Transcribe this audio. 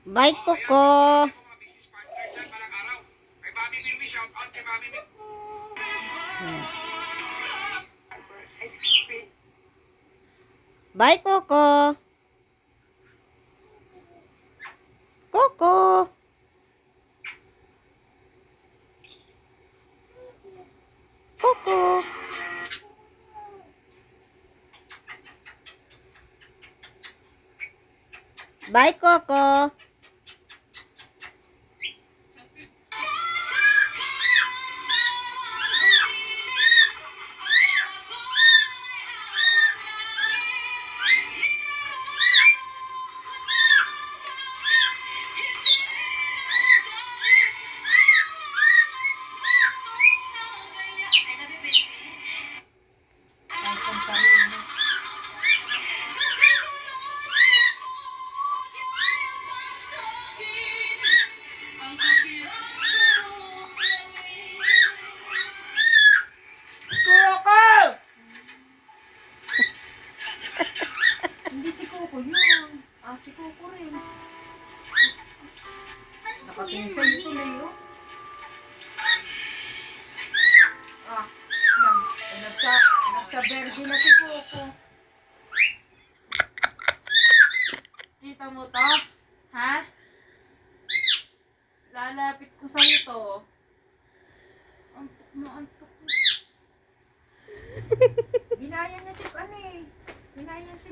Bye, Coco. Bye, Coco. Coco. Coco. Bye, Coco. Hindi si Coco yun. Si Coco rin. Nakatingin sa'yo tuloy, oh. Nagsa-verde na si Coco. Kita mo to? Ha? Lalapit ko sa'yo to. Antok na antok. Ginaya niya si Ginaya si